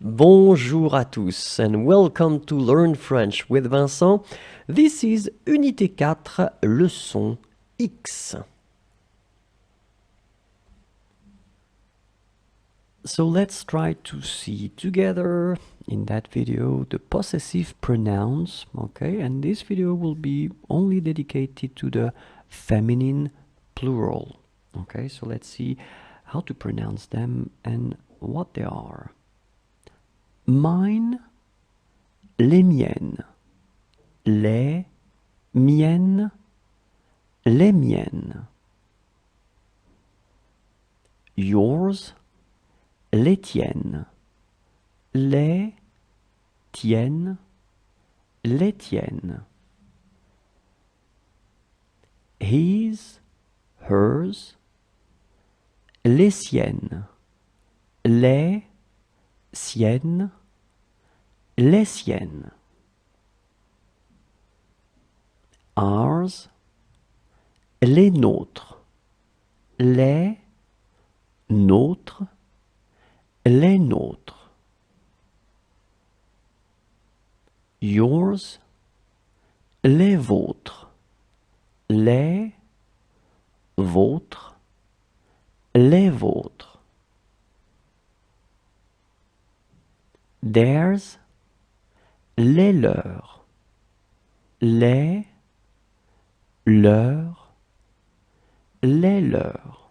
Bonjour à tous and welcome to Learn French with Vincent. This is Unité 4, leçon X. So let's try to see together in that video the possessive pronouns, okay? And this video will be only dedicated to the feminine plural, okay? So let's see how to pronounce them and what they are. Mine, les miennes, les miennes, les miennes. Yours, les tiennes, les tiennes, les tiennes. His, hers, les siennes, les siennes, les siennes. Ours, les nôtres, les nôtres, les nôtres. Yours, les vôtres, les vôtres, les vôtres. Theirs, les leurs, les leurs, les leurs.